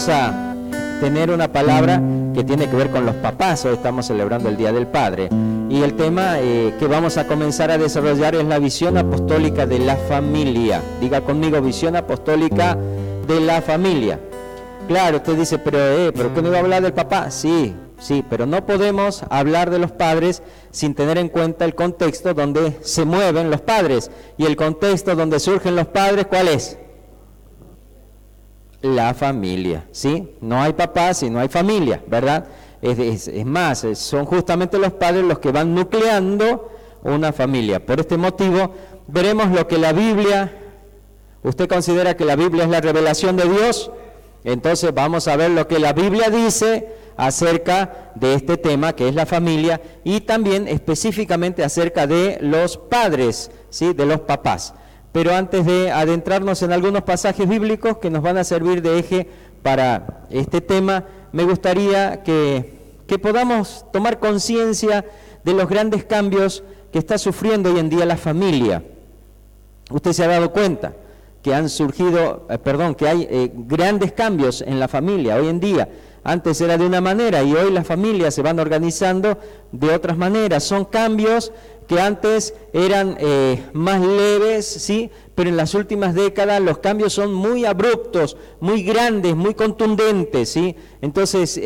vamos a tener una palabra que tiene que ver con los papás. Hoy estamos celebrando el Día del Padre. Y el tema que vamos a comenzar a desarrollar es la visión apostólica de la familia. Diga conmigo, visión apostólica de la familia. Claro, usted dice, pero ¿qué no iba a hablar del papá? Sí, pero no podemos hablar de los padres sin tener en cuenta el contexto donde se mueven los padres. Y el contexto donde surgen los padres, ¿cuál es? La familia, ¿sí? No hay papás si no hay familia, ¿verdad? Es más, son justamente los padres los que van nucleando una familia. Por este motivo, veremos lo que la Biblia, ¿usted considera que la Biblia es la revelación de Dios? Entonces vamos a ver lo que la Biblia dice acerca de este tema que es la familia y también específicamente acerca de los padres, ¿sí? De los papás. Pero antes de adentrarnos en algunos pasajes bíblicos que nos van a servir de eje para este tema, me gustaría que podamos tomar conciencia de los grandes cambios que está sufriendo hoy en día la familia. Usted se ha dado cuenta que que hay grandes cambios en la familia hoy en día. Antes era de una manera y hoy las familias se van organizando de otras maneras. Son cambios que antes eran más leves, ¿sí? Pero en las últimas décadas los cambios son muy abruptos, muy grandes, muy contundentes, ¿sí? Entonces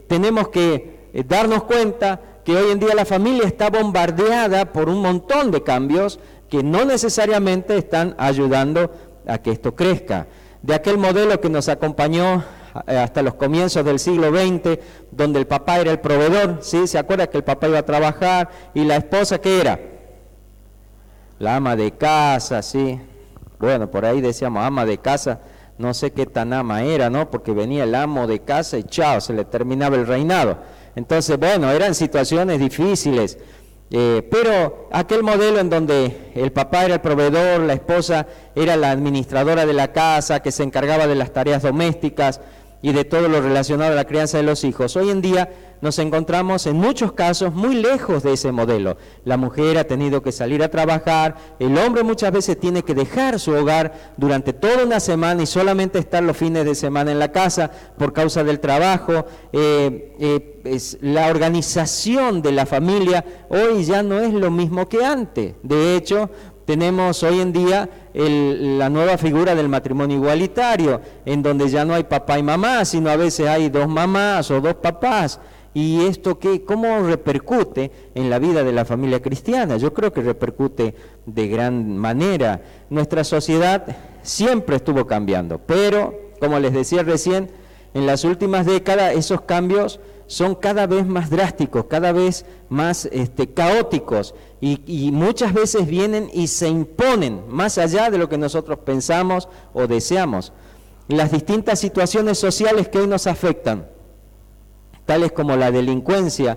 tenemos que darnos cuenta que hoy en día la familia está bombardeada por un montón de cambios que no necesariamente están ayudando a que esto crezca. De aquel modelo que nos acompañó hasta los comienzos del siglo XX, donde el papá era el proveedor, ¿sí? ¿Se acuerda que el papá iba a trabajar y la esposa qué era? La ama de casa, ¿sí? Bueno, por ahí decíamos ama de casa, no sé qué tan ama era, ¿no? Porque venía el amo de casa y chao, se le terminaba el reinado. Entonces, bueno, eran situaciones difíciles. Pero aquel modelo en donde el papá era el proveedor, la esposa era la administradora de la casa, que se encargaba de las tareas domésticas y de todo lo relacionado a la crianza de los hijos. Hoy en día nos encontramos en muchos casos muy lejos de ese modelo. La mujer ha tenido que salir a trabajar, el hombre muchas veces tiene que dejar su hogar durante toda una semana y solamente estar los fines de semana en la casa por causa del trabajo. La organización de la familia hoy ya no es lo mismo que antes. De hecho, tenemos hoy en día la nueva figura del matrimonio igualitario, en donde ya no hay papá y mamá, sino a veces hay dos mamás o dos papás. ¿Y esto cómo repercute en la vida de la familia cristiana? Yo creo que repercute de gran manera. Nuestra sociedad siempre estuvo cambiando, pero, como les decía recién, en las últimas décadas esos cambios son cada vez más drásticos, cada vez más caóticos y muchas veces vienen y se imponen más allá de lo que nosotros pensamos o deseamos. Las distintas situaciones sociales que hoy nos afectan, tales como la delincuencia,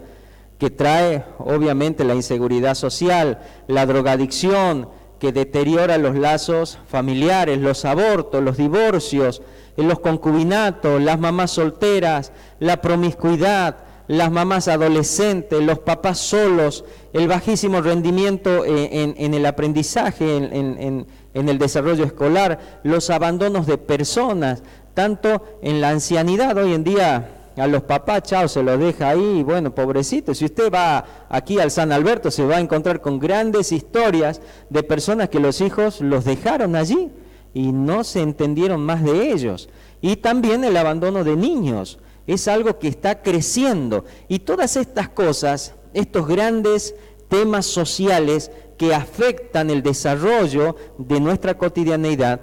que trae obviamente la inseguridad social, la drogadicción, que deteriora los lazos familiares, los abortos, los divorcios, los concubinatos, las mamás solteras, la promiscuidad, las mamás adolescentes, los papás solos, el bajísimo rendimiento en el aprendizaje, en el desarrollo escolar, los abandonos de personas, tanto en la ancianidad. Hoy en día a los papás, chao, se los deja ahí, bueno, pobrecito. Si usted va aquí al San Alberto, se va a encontrar con grandes historias de personas que los hijos los dejaron allí y no se entendieron más de ellos. Y también el abandono de niños, es algo que está creciendo. Y todas estas cosas, estos grandes temas sociales que afectan el desarrollo de nuestra cotidianeidad,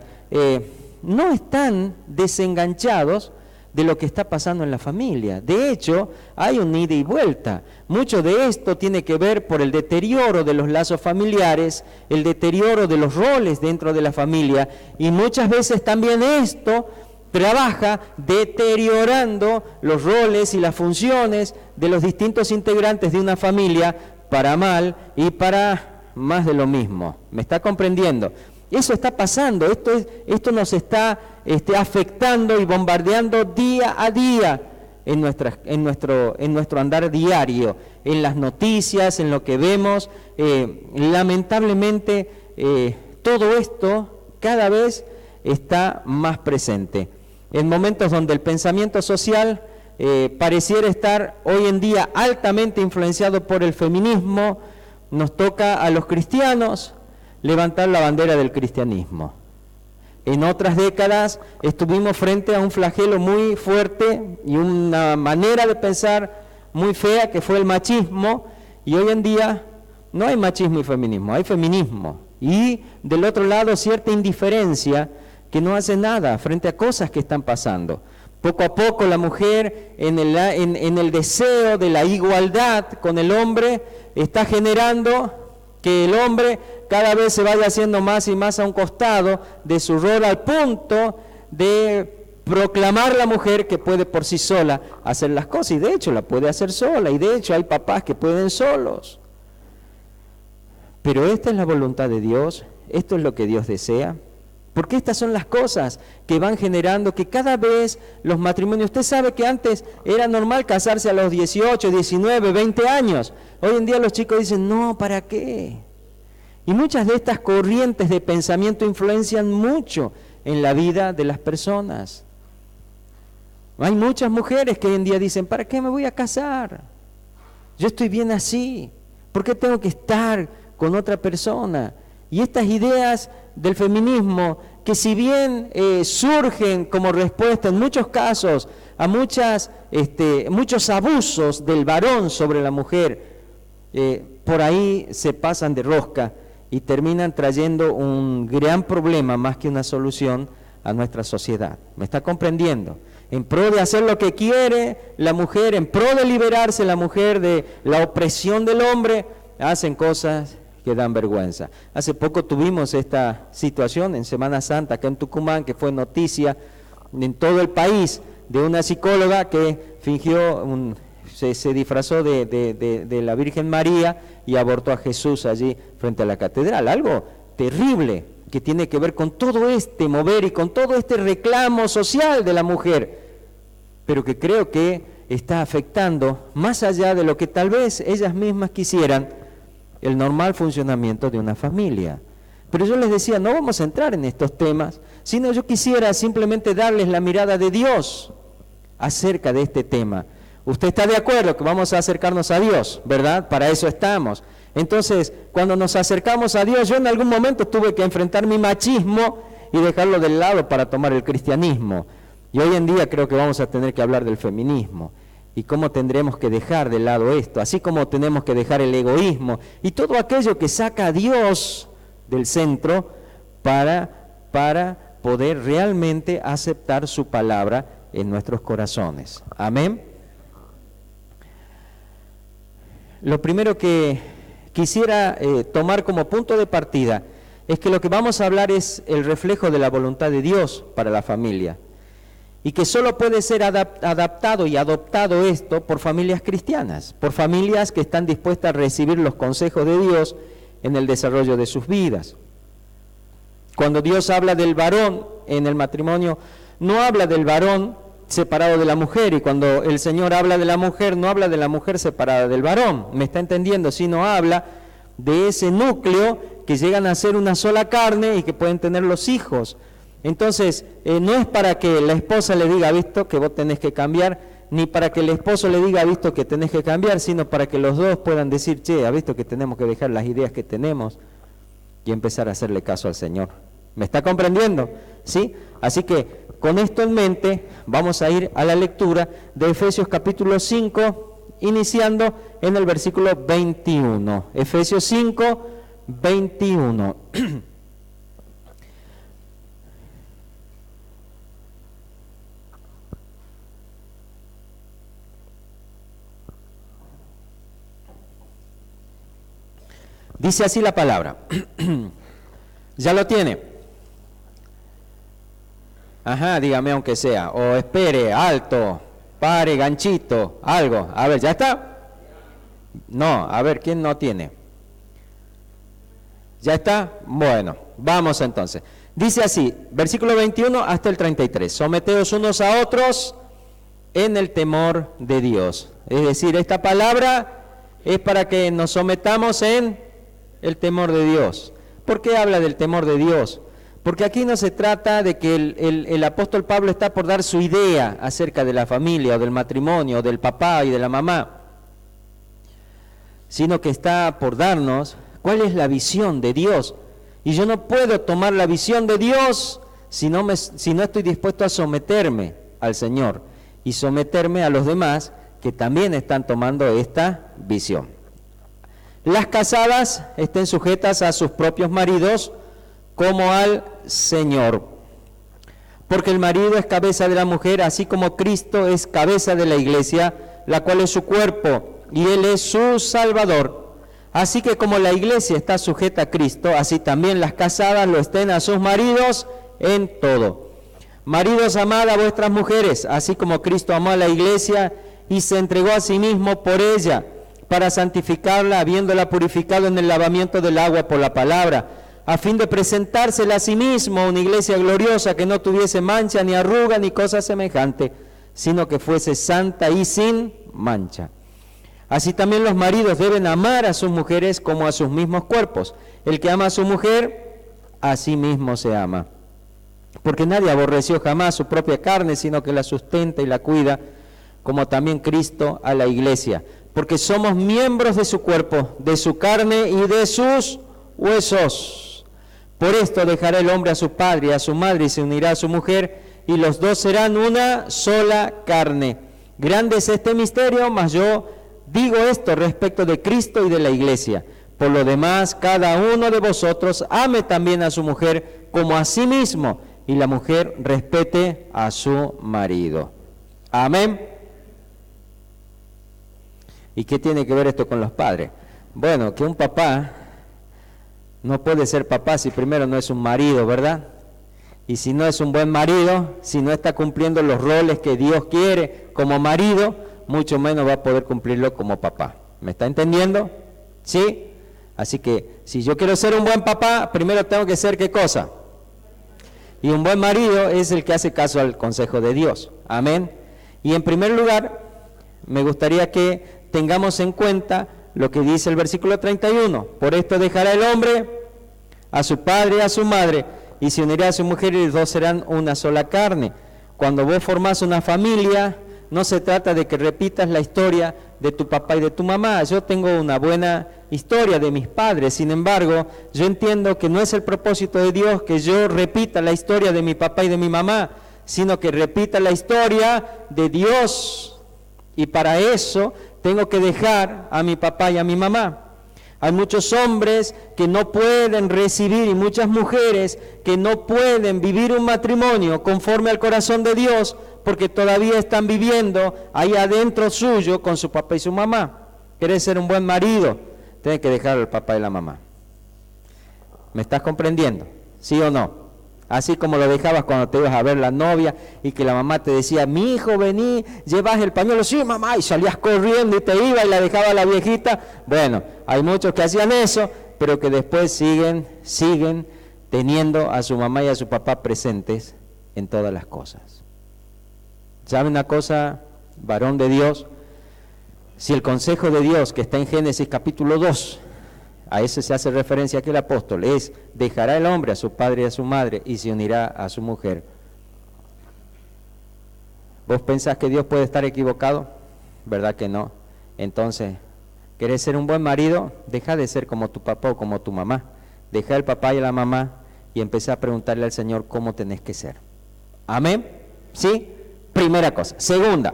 no están desenganchados de lo que está pasando en la familia. De hecho, hay un ida y vuelta. Mucho de esto tiene que ver por el deterioro de los lazos familiares, el deterioro de los roles dentro de la familia, y muchas veces también esto trabaja deteriorando los roles y las funciones de los distintos integrantes de una familia para mal y para más de lo mismo. ¿Me está comprendiendo? Eso está pasando, esto nos está afectando y bombardeando día a día en nuestro andar diario, en las noticias, en lo que vemos. Lamentablemente todo esto cada vez está más presente. en momentos donde el pensamiento social pareciera estar hoy en día altamente influenciado por el feminismo, nos toca a los cristianos levantar la bandera del cristianismo. En otras décadas estuvimos frente a un flagelo muy fuerte y una manera de pensar muy fea que fue el machismo, y hoy en día no hay machismo y feminismo, hay feminismo. Y del otro lado cierta indiferencia que no hace nada frente a cosas que están pasando. Poco a poco la mujer en el deseo de la igualdad con el hombre está generando que el hombre cada vez se vaya haciendo más y más a un costado de su rol, al punto de proclamar la mujer que puede por sí sola hacer las cosas, y de hecho la puede hacer sola, y de hecho hay papás que pueden solos. Pero esta es la voluntad de Dios, esto es lo que Dios desea, porque estas son las cosas que van generando que cada vez los matrimonios, usted sabe que antes era normal casarse a los 18, 19, 20 años, hoy en día los chicos dicen, no, ¿para qué? Y muchas de estas corrientes de pensamiento influencian mucho en la vida de las personas. Hay muchas mujeres que hoy en día dicen, ¿para qué me voy a casar? Yo estoy bien así, ¿por qué tengo que estar con otra persona? Y estas ideas del feminismo, que si bien surgen como respuesta en muchos casos a muchos abusos del varón sobre la mujer, por ahí se pasan de rosca y terminan trayendo un gran problema más que una solución a nuestra sociedad. ¿Me está comprendiendo? En pro de hacer lo que quiere la mujer, en pro de liberarse la mujer de la opresión del hombre, hacen cosas que dan vergüenza. Hace poco tuvimos esta situación en Semana Santa, acá en Tucumán, que fue noticia en todo el país, de una psicóloga que fingió, se disfrazó de la Virgen María y abortó a Jesús allí frente a la catedral. Algo terrible que tiene que ver con todo este mover y con todo este reclamo social de la mujer, pero que creo que está afectando, más allá de lo que tal vez ellas mismas quisieran, el normal funcionamiento de una familia. Pero yo les decía, no vamos a entrar en estos temas, sino yo quisiera simplemente darles la mirada de Dios acerca de este tema. Usted está de acuerdo que vamos a acercarnos a Dios, ¿verdad? Para eso estamos. Entonces, cuando nos acercamos a Dios, yo en algún momento tuve que enfrentar mi machismo y dejarlo del lado para tomar el cristianismo. Y hoy en día creo que vamos a tener que hablar del feminismo. Y cómo tendremos que dejar de lado esto, así como tenemos que dejar el egoísmo y todo aquello que saca a Dios del centro para poder realmente aceptar su palabra en nuestros corazones. Amén. Lo primero que quisiera tomar como punto de partida es que lo que vamos a hablar es el reflejo de la voluntad de Dios para la familia, y que solo puede ser adaptado y adoptado esto por familias cristianas, por familias que están dispuestas a recibir los consejos de Dios en el desarrollo de sus vidas. Cuando Dios habla del varón en el matrimonio, no habla del varón separado de la mujer, y cuando el Señor habla de la mujer, no habla de la mujer separada del varón, ¿me está entendiendo? Sino habla de ese núcleo que llegan a ser una sola carne y que pueden tener los hijos. Entonces, no es para que la esposa le diga, visto, que vos tenés que cambiar, ni para que el esposo le diga, visto, que tenés que cambiar, sino para que los dos puedan decir, che, ha visto que tenemos que dejar las ideas que tenemos y empezar a hacerle caso al Señor. ¿Me está comprendiendo? ¿Sí? Así que, con esto en mente, vamos a ir a la lectura de Efesios capítulo 5, iniciando en el versículo 21. Efesios 5, 21. Dice así la palabra. ¿Ya lo tiene? Ajá, dígame aunque sea. O espere, alto, pare, ganchito, algo. A ver, ¿ya está? No, a ver, ¿quién no tiene? ¿Ya está? Bueno, vamos entonces. Dice así, versículo 21 hasta el 33. Someteos unos a otros en el temor de Dios. Es decir, esta palabra es para que nos sometamos en el temor de Dios. ¿Por qué habla del temor de Dios? Porque aquí no se trata de que el apóstol Pablo está por dar su idea acerca de la familia o del matrimonio, o del papá y de la mamá, sino que está por darnos cuál es la visión de Dios. Y yo no puedo tomar la visión de Dios si no estoy dispuesto a someterme al Señor y someterme a los demás que también están tomando esta visión. Las casadas estén sujetas a sus propios maridos como al Señor, porque el marido es cabeza de la mujer, así como Cristo es cabeza de la iglesia, la cual es su cuerpo, y Él es su Salvador. Así que como la iglesia está sujeta a Cristo, así también las casadas lo estén a sus maridos en todo. Maridos, amad a vuestras mujeres, así como Cristo amó a la iglesia y se entregó a sí mismo por ella, para santificarla, habiéndola purificado en el lavamiento del agua por la palabra, a fin de presentársela a sí mismo una iglesia gloriosa, que no tuviese mancha, ni arruga, ni cosa semejante, sino que fuese santa y sin mancha. Así también los maridos deben amar a sus mujeres como a sus mismos cuerpos. El que ama a su mujer, a sí mismo se ama. Porque nadie aborreció jamás su propia carne, sino que la sustenta y la cuida, como también Cristo a la iglesia. Porque somos miembros de su cuerpo, de su carne y de sus huesos. Por esto dejará el hombre a su padre y a su madre y se unirá a su mujer, y los dos serán una sola carne. Grande es este misterio, mas yo digo esto respecto de Cristo y de la iglesia. Por lo demás, cada uno de vosotros ame también a su mujer como a sí mismo, y la mujer respete a su marido. Amén. ¿Y qué tiene que ver esto con los padres? Bueno, que un papá no puede ser papá si primero no es un marido, ¿verdad? Y si no es un buen marido, si no está cumpliendo los roles que Dios quiere como marido, mucho menos va a poder cumplirlo como papá. ¿Me está entendiendo? ¿Sí? Así que si yo quiero ser un buen papá, primero tengo que ser ¿qué cosa? Y un buen marido es el que hace caso al consejo de Dios. Amén. Y en primer lugar, me gustaría que tengamos en cuenta lo que dice el versículo 31. Por esto dejará el hombre a su padre y a su madre, y se unirá a su mujer, y los dos serán una sola carne. Cuando vos formás una familia, no se trata de que repitas la historia de tu papá y de tu mamá. Yo tengo una buena historia de mis padres, sin embargo, yo entiendo que no es el propósito de Dios que yo repita la historia de mi papá y de mi mamá, sino que repita la historia de Dios. Y para eso tengo que dejar a mi papá y a mi mamá. Hay muchos hombres que no pueden recibir y muchas mujeres que no pueden vivir un matrimonio conforme al corazón de Dios porque todavía están viviendo ahí adentro suyo con su papá y su mamá. ¿Querés ser un buen marido? Tienes que dejar al papá y la mamá. ¿Me estás comprendiendo? ¿Sí o no? Así como lo dejabas cuando te ibas a ver la novia y que la mamá te decía, mi hijo, vení, llevas el pañuelo, sí mamá, y salías corriendo y te iba y la dejaba a la viejita. Bueno, hay muchos que hacían eso, pero que después siguen teniendo a su mamá y a su papá presentes en todas las cosas. ¿Sabe una cosa, varón de Dios? Si el consejo de Dios que está en Génesis capítulo 2, a ese se hace referencia aquí el apóstol, es dejará el hombre a su padre y a su madre y se unirá a su mujer. ¿Vos pensás que Dios puede estar equivocado? ¿Verdad que no? Entonces, ¿querés ser un buen marido? Deja de ser como tu papá o como tu mamá. Deja al papá y a la mamá y empezá a preguntarle al Señor cómo tenés que ser. ¿Amén? ¿Sí? Primera cosa. Segunda,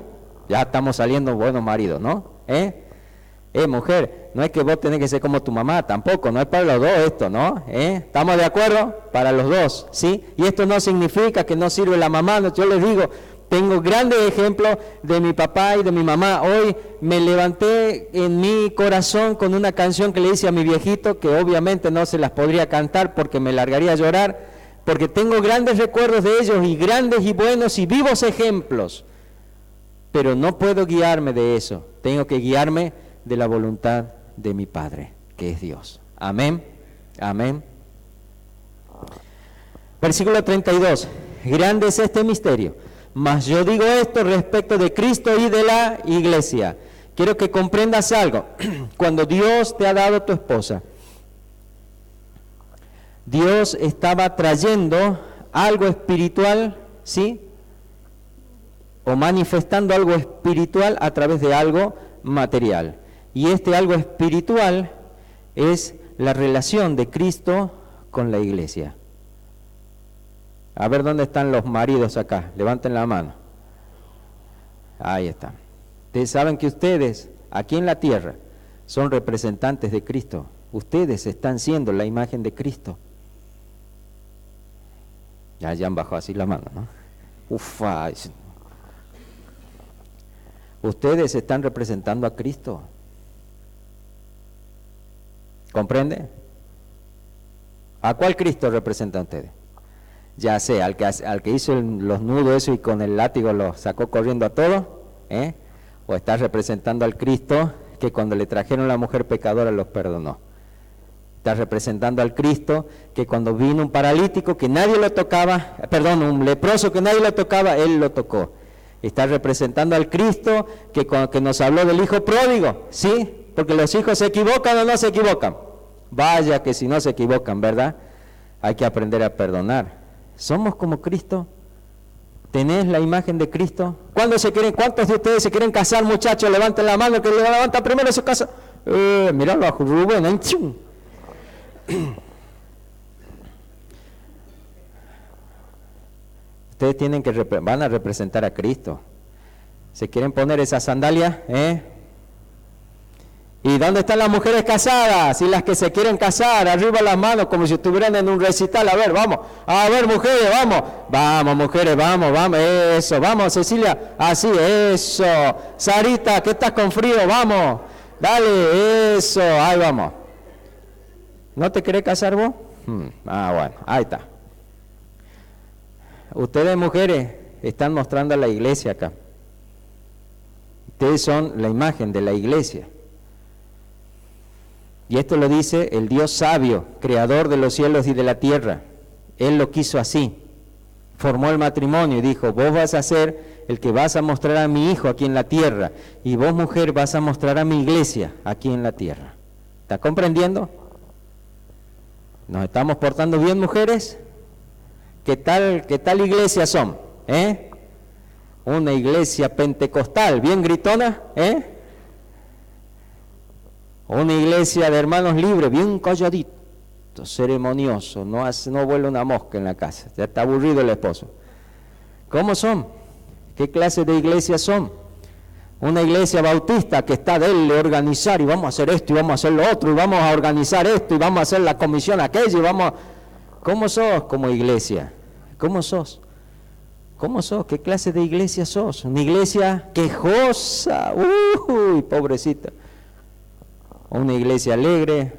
ya estamos saliendo buenos maridos, ¿no? Mujer, no es que vos tenés que ser como tu mamá, tampoco, no es para los dos esto, ¿no? ¿Estamos de acuerdo? Para los dos, ¿sí? Y esto no significa que no sirve la mamá, yo les digo, tengo grandes ejemplos de mi papá y de mi mamá. Hoy me levanté en mi corazón con una canción que le hice a mi viejito, que obviamente no se las podría cantar porque me largaría a llorar, porque tengo grandes recuerdos de ellos y grandes y buenos y vivos ejemplos, pero no puedo guiarme de eso, tengo que guiarme de la voluntad de mi Padre, que es Dios. Amén, amén. Versículo 32, grande es este misterio, mas yo digo esto respecto de Cristo y de la iglesia. Quiero que comprendas algo, cuando Dios te ha dado tu esposa, Dios estaba trayendo algo espiritual, ¿sí? O manifestando algo espiritual a través de algo material. Y este algo espiritual es la relación de Cristo con la iglesia. A ver dónde están los maridos acá, levanten la mano. Ahí está. Ustedes saben que ustedes, aquí en la tierra, son representantes de Cristo. Ustedes están siendo la imagen de Cristo. Ya han bajado así la mano, ¿no? Ufa. Ustedes están representando a Cristo. ¿Comprende? ¿A cuál Cristo representan ustedes? Ya sea al que hizo los nudos eso y con el látigo los sacó corriendo a todos, o está representando al Cristo que cuando le trajeron a la mujer pecadora los perdonó. Está representando al Cristo que cuando vino un paralítico que nadie lo tocaba, perdón, un leproso que nadie lo tocaba, él lo tocó. Está representando al Cristo que nos habló del hijo pródigo, ¿sí? Porque los hijos se equivocan o no se equivocan. Vaya que si no se equivocan, ¿verdad? Hay que aprender a perdonar. ¿Somos como Cristo? ¿Tenés la imagen de Cristo? ¿Cuántos de ustedes se quieren casar, muchachos? Levanten la mano, que le levanta primero su casa. Miralo a Rubén, ¿eh? Ustedes van a representar a Cristo. ¿Se quieren poner esas sandalias? ¿Y dónde están las mujeres casadas? Y las que se quieren casar, arriba las manos como si estuvieran en un recital. A ver, vamos. A ver, mujeres, vamos. Vamos, mujeres, vamos. Eso, vamos, Cecilia. Así, eso. Sarita, que estás con frío, vamos. Dale, eso, ahí vamos. ¿No te querés casar vos? Bueno, ahí está. Ustedes, mujeres, están mostrando a la iglesia acá. Ustedes son la imagen de la iglesia. Y esto lo dice el Dios sabio, creador de los cielos y de la tierra. Él lo quiso así. Formó el matrimonio y dijo, vos vas a ser el que vas a mostrar a mi hijo aquí en la tierra. Y vos, mujer, vas a mostrar a mi iglesia aquí en la tierra. ¿Está comprendiendo? ¿Nos estamos portando bien, mujeres? ¿Qué tal iglesia son? Una iglesia pentecostal, bien gritona, Una iglesia de hermanos libres, bien calladito, ceremonioso, no vuela una mosca en la casa, ya está aburrido el esposo. ¿Cómo son? ¿Qué clase de iglesia son? Una iglesia bautista que está de organizar y vamos a hacer esto y vamos a hacer lo otro y vamos a organizar esto y vamos a hacer la comisión aquella y vamos... ¿Cómo sos como iglesia? ¿Cómo sos? ¿Cómo sos? ¿Qué clase de iglesia sos? Una iglesia quejosa, uy, pobrecita. Una iglesia alegre,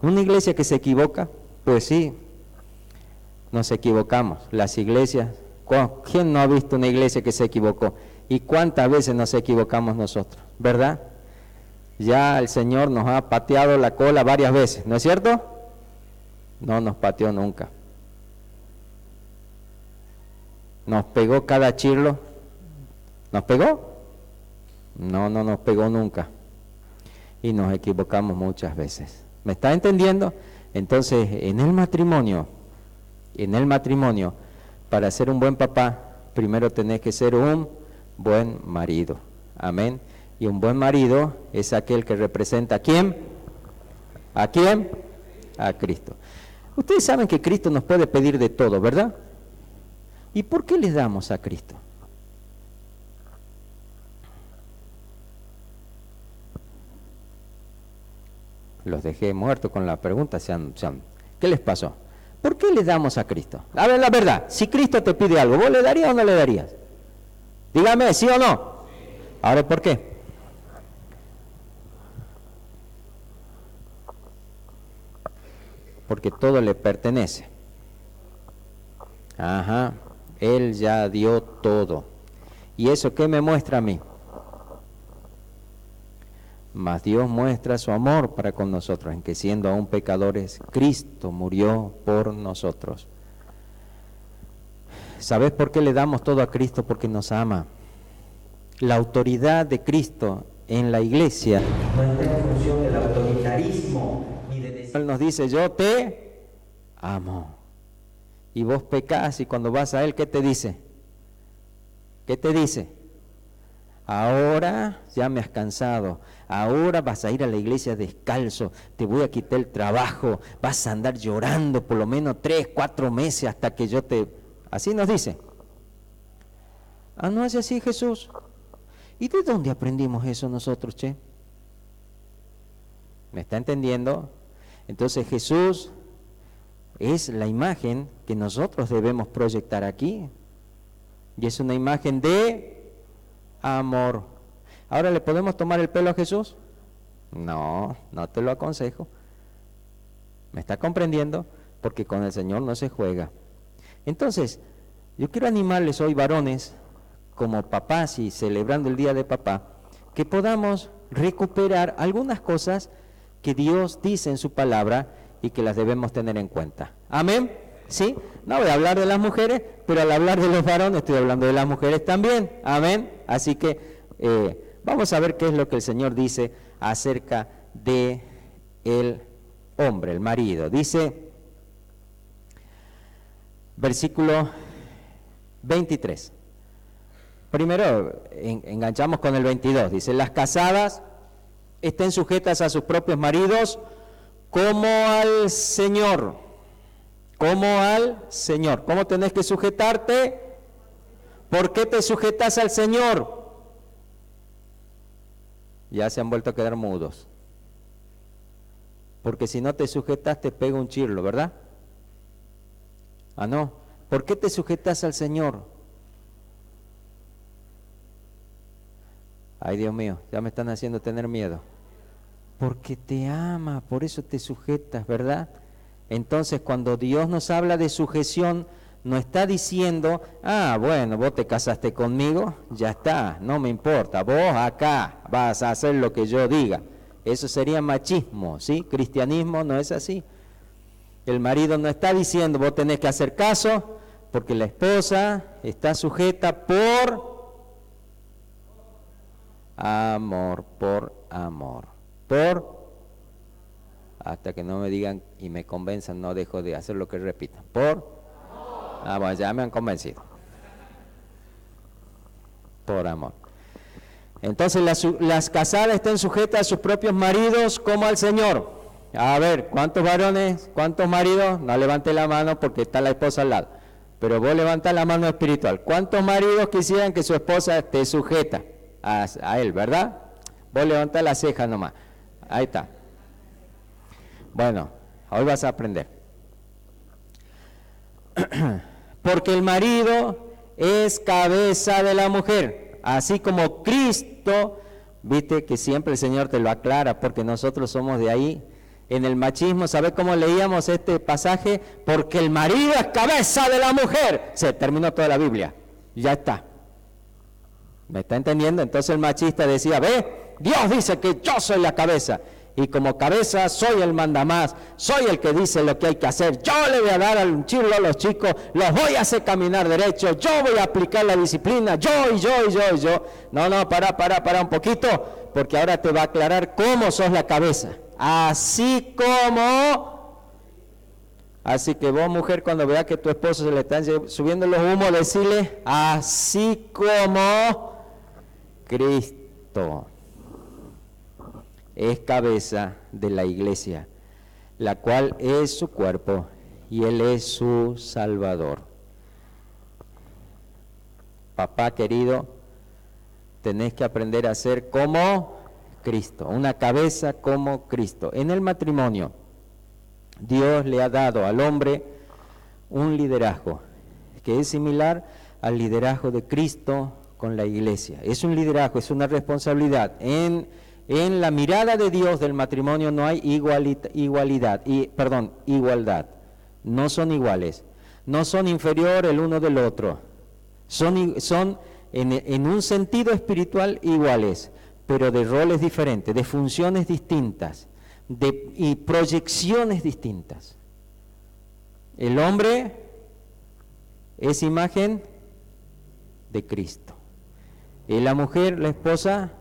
una iglesia que se equivoca, pues sí, nos equivocamos. Las iglesias, ¿quién no ha visto una iglesia que se equivocó? ¿Y cuántas veces nos equivocamos nosotros? ¿Verdad? Ya el Señor nos ha pateado la cola varias veces, ¿no es cierto? No nos pateó nunca. Nos pegó cada chirlo. ¿Nos pegó? No nos pegó nunca. Y nos equivocamos muchas veces. ¿Me está entendiendo? Entonces, en el matrimonio, para ser un buen papá, primero tenés que ser un buen marido. Amén. Y un buen marido es aquel que representa ¿a quién? ¿A quién? A Cristo. Ustedes saben que Cristo nos puede pedir de todo, ¿verdad? ¿Y por qué le damos a Cristo? Los dejé muertos con la pregunta. ¿Qué les pasó? ¿Por qué le damos a Cristo? A ver, la verdad, si Cristo te pide algo, ¿vos le darías o no le darías? Dígame, ¿sí o no? Ahora, ¿por qué? Porque todo le pertenece. Ajá, Él ya dio todo. ¿Y eso qué me muestra a mí? Mas Dios muestra su amor para con nosotros, en que siendo aún pecadores, Cristo murió por nosotros. ¿Sabes por qué le damos todo a Cristo? Porque nos ama. La autoridad de Cristo en la iglesia no está en función del autoritarismo ni de decir, Él nos dice, yo te amó. Y vos pecás y cuando vas a Él, ¿qué te dice? ¿Qué te dice? Ahora ya me has cansado, ahora vas a ir a la iglesia descalzo, te voy a quitar el trabajo, vas a andar llorando por lo menos 3, 4 meses hasta que yo te... Así nos dice. Ah, ¿no es así Jesús? ¿Y de dónde aprendimos eso nosotros, che? ¿Me está entendiendo? Entonces Jesús es la imagen que nosotros debemos proyectar aquí. Y es una imagen de amor. ¿Ahora le podemos tomar el pelo a Jesús? No, no te lo aconsejo. ¿Me está comprendiendo? Porque con el Señor no se juega. Entonces, yo quiero animarles hoy, varones, como papás y celebrando el Día de Papá, que podamos recuperar algunas cosas que Dios dice en su palabra y que las debemos tener en cuenta. ¿Amén? ¿Sí? No voy a hablar de las mujeres, pero al hablar de los varones estoy hablando de las mujeres también. ¿Amén? Así que vamos a ver qué es lo que el Señor dice acerca de el hombre, el marido. Dice, versículo 23. Primero enganchamos con el 22. Dice, las casadas estén sujetas a sus propios maridos como al Señor. Como al Señor. ¿Cómo tenés que sujetarte? ¿Por qué te sujetas al Señor? Ya se han vuelto a quedar mudos. Porque si no te sujetas te pega un chirlo, ¿verdad? Ah, no. ¿Por qué te sujetas al Señor? Ay, Dios mío, ya me están haciendo tener miedo. Porque te ama, por eso te sujetas, ¿verdad? Entonces, cuando Dios nos habla de sujeción, no está diciendo, ah, bueno, vos te casaste conmigo, ya está, no me importa, vos acá vas a hacer lo que yo diga. Eso sería machismo, ¿sí? Cristianismo no es así. El marido no está diciendo, vos tenés que hacer caso, porque la esposa está sujeta por amor, hasta que no me digan y me convenzan, no dejo de hacer lo que repitan, bueno, ya me han convencido, por amor. Entonces las casadas estén sujetas a sus propios maridos como al Señor. A ver, ¿cuántos varones, cuántos maridos? No levante la mano porque está la esposa al lado, pero vos levantás la mano espiritual. ¿Cuántos maridos quisieran que su esposa esté sujeta a él, verdad? Vos levantás la ceja nomás. Ahí está. Bueno, hoy vas a aprender. Porque el marido es cabeza de la mujer, así como Cristo, viste que siempre el Señor te lo aclara, porque nosotros somos de ahí. En el machismo, ¿sabes cómo leíamos este pasaje? Porque el marido es cabeza de la mujer. Se terminó toda la Biblia, ya está. ¿Me está entendiendo? Entonces el machista decía, ve, Dios dice que yo soy la cabeza, y como cabeza soy el mandamás, soy el que dice lo que hay que hacer, yo le voy a dar al chirlo a los chicos, los voy a hacer caminar derecho, yo voy a aplicar la disciplina, yo. No, para un poquito, porque ahora te va a aclarar cómo sos la cabeza. Así que vos, mujer, cuando veas que tu esposo se le están subiendo los humos, decirle, así como Cristo es cabeza de la iglesia, la cual es su cuerpo y Él es su Salvador. Papá querido, tenés que aprender a ser como Cristo, una cabeza como Cristo. En el matrimonio, Dios le ha dado al hombre un liderazgo que es similar al liderazgo de Cristo con la iglesia. Es un liderazgo, es una responsabilidad. En la mirada de Dios del matrimonio no hay igualdad. No son iguales, no son inferior el uno del otro. Son en un sentido espiritual iguales, pero de roles diferentes, de funciones distintas, y proyecciones distintas. El hombre es imagen de Cristo, y la mujer, la esposa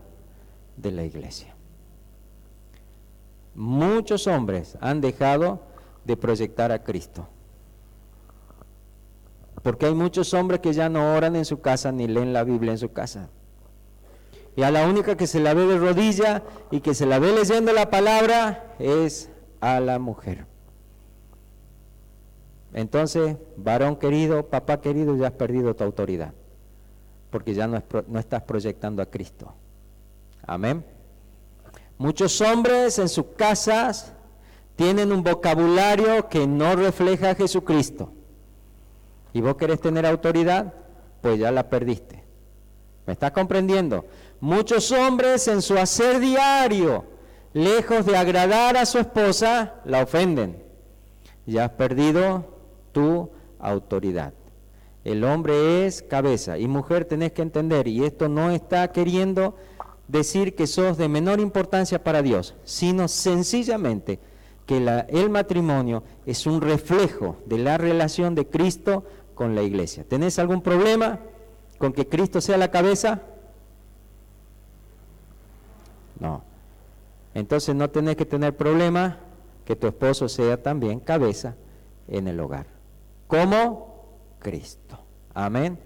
de la iglesia. Muchos hombres han dejado de proyectar a Cristo Porque hay muchos hombres que ya no oran en su casa ni leen la Biblia en su casa. Y a la única que se la ve de rodilla y que se la ve leyendo la palabra es a la mujer. Entonces, varón querido, papá querido, ya has perdido tu autoridad. Porque ya no estás proyectando a Cristo. Amén. Muchos hombres en sus casas tienen un vocabulario que no refleja a Jesucristo. ¿Y vos querés tener autoridad? Pues ya la perdiste. ¿Me estás comprendiendo? Muchos hombres en su hacer diario, lejos de agradar a su esposa, la ofenden. Ya has perdido tu autoridad. El hombre es cabeza y mujer tenés que entender, y esto no está queriendo decir que sos de menor importancia para Dios, sino sencillamente que el matrimonio es un reflejo de la relación de Cristo con la iglesia. ¿Tenés algún problema con que Cristo sea la cabeza? No. Entonces no tenés que tener problema que tu esposo sea también cabeza en el hogar, como Cristo. Amén.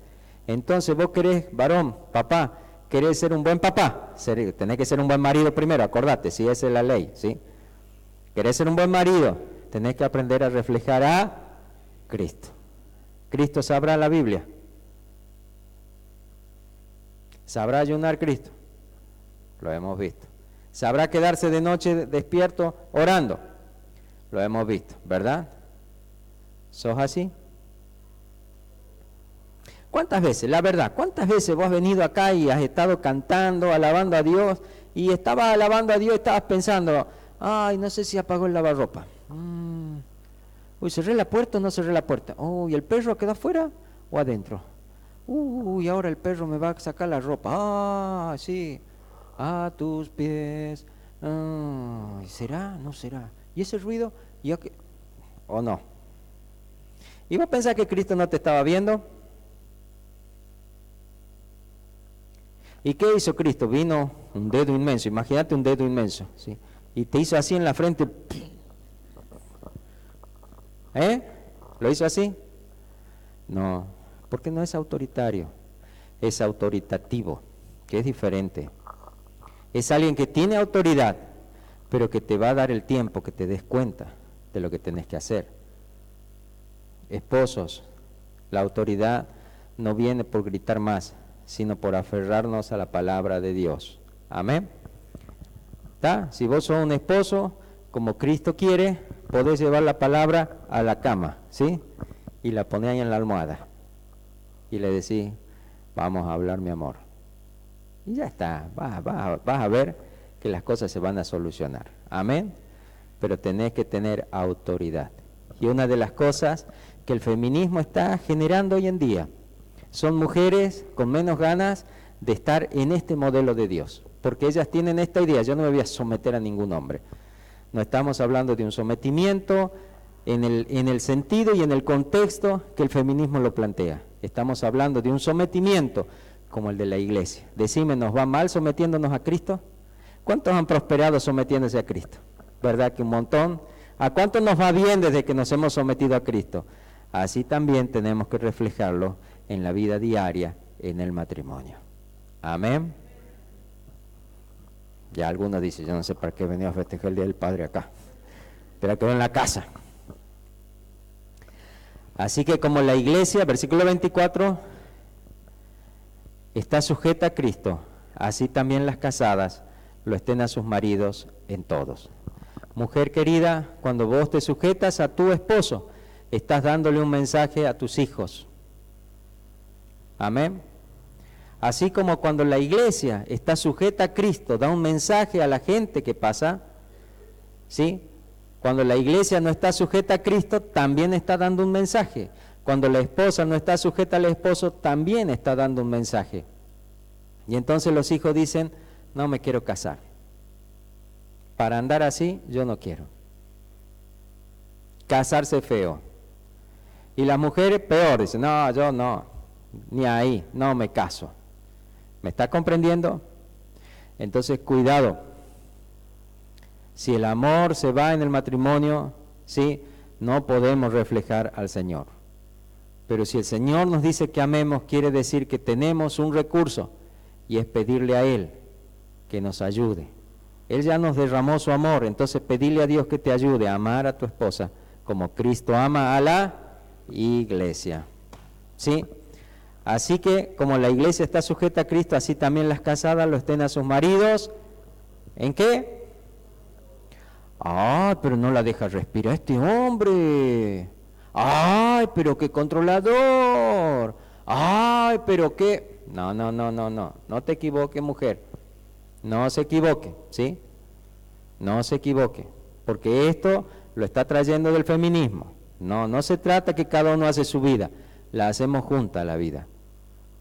Entonces vos querés, varón, papá, querés ser un buen papá, tenés que ser un buen marido primero, acordate, si esa es la ley, ¿sí? Querés ser un buen marido, tenés que aprender a reflejar a Cristo. ¿Cristo sabrá la Biblia? ¿Sabrá ayunar Cristo? Lo hemos visto. ¿Sabrá quedarse de noche despierto orando? Lo hemos visto, ¿verdad? ¿Sos así? ¿Cuántas veces, la verdad, cuántas veces vos has venido acá y has estado cantando, alabando a Dios, y estabas alabando a Dios y estabas pensando, ay, no sé si apagó el lavarropa. Uy, ¿cerré la puerta o no cerré la puerta? Uy, ¿el perro queda afuera o adentro? Uy, ahora el perro me va a sacar la ropa. Ah, sí, a tus pies. ¿Será? ¿No será? ¿Y ese ruido? ¿O no? ¿Y vos pensás que Cristo no te estaba viendo? ¿Y qué hizo Cristo? Vino un dedo inmenso, imagínate un dedo inmenso, ¿sí? Y te hizo así en la frente. ¿Lo hizo así? No, porque no es autoritario, es autoritativo, que es diferente. Es alguien que tiene autoridad, pero que te va a dar el tiempo que te des cuenta de lo que tenés que hacer. Esposos, la autoridad no viene por gritar más, sino por aferrarnos a la palabra de Dios. Amén. ¿Está? Si vos sos un esposo, como Cristo quiere, podés llevar la palabra a la cama, ¿sí? Y la ponés ahí en la almohada. Y le decís, vamos a hablar, mi amor. Y ya está, vas a ver que las cosas se van a solucionar. Amén. Pero tenés que tener autoridad. Y una de las cosas que el feminismo está generando hoy en día son mujeres con menos ganas de estar en este modelo de Dios, porque ellas tienen esta idea, yo no me voy a someter a ningún hombre. No estamos hablando de un sometimiento en el sentido y en el contexto que el feminismo lo plantea. Estamos hablando de un sometimiento como el de la iglesia. Decime, ¿nos va mal sometiéndonos a Cristo? ¿Cuántos han prosperado sometiéndose a Cristo? ¿Verdad que un montón? ¿A cuántos nos va bien desde que nos hemos sometido a Cristo? Así también tenemos que reflejarlo en la vida diaria, en el matrimonio. Amén. Ya algunos dicen, yo no sé para qué venía a festejar el Día del Padre acá, pero quedó en la casa. Así que como la iglesia, versículo 24, está sujeta a Cristo, así también las casadas lo estén a sus maridos en todos. Mujer querida, cuando vos te sujetas a tu esposo, estás dándole un mensaje a tus hijos. Amén. Así como cuando la iglesia está sujeta a Cristo, da un mensaje a la gente que pasa, ¿sí? Cuando la iglesia no está sujeta a Cristo, también está dando un mensaje. Cuando la esposa no está sujeta al esposo, también está dando un mensaje. Y entonces los hijos dicen, no me quiero casar. Para andar así, yo no quiero. Casarse feo. Y las mujeres peor, dicen, no, yo no, ni ahí, no me caso. ¿Me está comprendiendo? Entonces, cuidado. Si el amor se va en el matrimonio, ¿sí? No podemos reflejar al Señor. Pero si el Señor nos dice que amemos, quiere decir que tenemos un recurso, y es pedirle a Él que nos ayude. Él ya nos derramó su amor, entonces pedirle a Dios que te ayude a amar a tu esposa como Cristo ama a la iglesia. ¿Sí? Así que como la iglesia está sujeta a Cristo, así también las casadas lo estén a sus maridos. ¿En qué? ¡Ay, pero no la deja respirar este hombre! ¡Ay, pero qué controlador! ¡Ay, pero qué! No te equivoques, mujer. No se equivoque, ¿sí? No se equivoque, porque esto lo está trayendo del feminismo. No se trata que cada uno hace su vida, la hacemos junta la vida.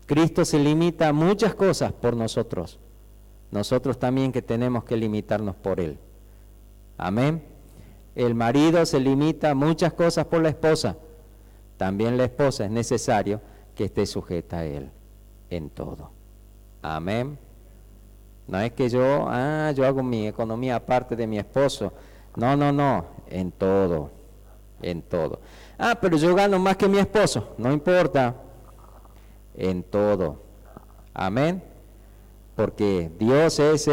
Cristo se limita a muchas cosas por nosotros. Nosotros también que tenemos que limitarnos por Él. Amén. El marido se limita a muchas cosas por la esposa. También la esposa es necesario que esté sujeta a Él en todo. Amén. No es que yo hago mi economía aparte de mi esposo. No, en todo. Pero yo gano más que mi esposo. No importa. En todo. Amén. Porque Dios es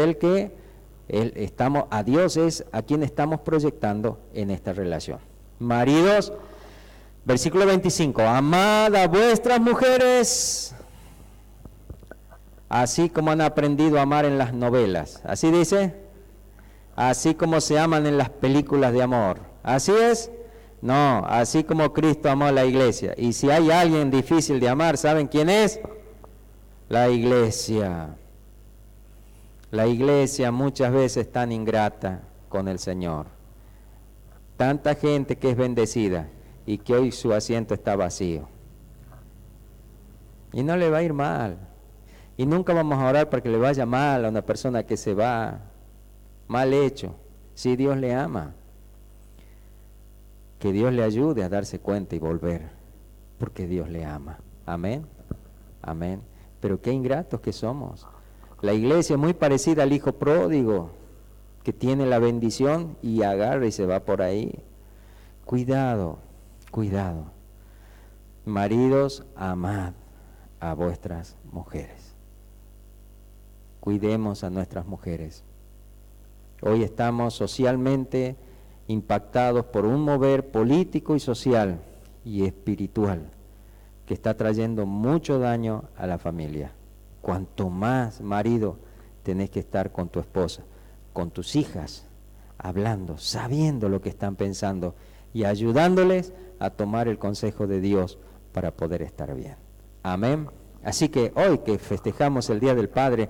a Dios es a quien estamos proyectando en esta relación. Maridos, versículo 25, amad a vuestras mujeres, así como han aprendido a amar en las novelas. ¿Así dice? Así como se aman en las películas de amor. ¿Así es? No, así como Cristo amó a la iglesia. Y si hay alguien difícil de amar, ¿saben quién es? La iglesia. La iglesia muchas veces tan ingrata con el Señor. Tanta gente que es bendecida y que hoy su asiento está vacío. Y no le va a ir mal. Y nunca vamos a orar para que le vaya mal a una persona que se va mal hecho, si Dios le ama. Que Dios le ayude a darse cuenta y volver, porque Dios le ama. Amén. Amén. Pero qué ingratos que somos. La iglesia es muy parecida al hijo pródigo, que tiene la bendición y agarra y se va por ahí. Cuidado. Maridos, amad a vuestras mujeres. Cuidemos a nuestras mujeres. Hoy estamos socialmente impactados por un mover político y social y espiritual que está trayendo mucho daño a la familia. Cuanto más, marido, tenés que estar con tu esposa, con tus hijas, hablando, sabiendo lo que están pensando y ayudándoles a tomar el consejo de Dios para poder estar bien. Amén. Así que hoy que festejamos el Día del Padre,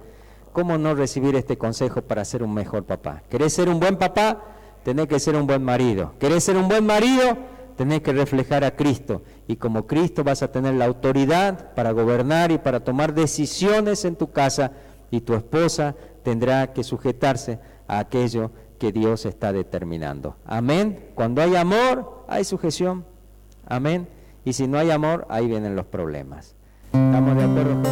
¿cómo no recibir este consejo para ser un mejor papá? ¿Querés ser un buen papá? Tenés que ser un buen marido. ¿Querés ser un buen marido? Tenés que reflejar a Cristo. Y como Cristo vas a tener la autoridad para gobernar y para tomar decisiones en tu casa. Y tu esposa tendrá que sujetarse a aquello que Dios está determinando. Amén. Cuando hay amor, hay sujeción. Amén. Y si no hay amor, ahí vienen los problemas. ¿Estamos de acuerdo?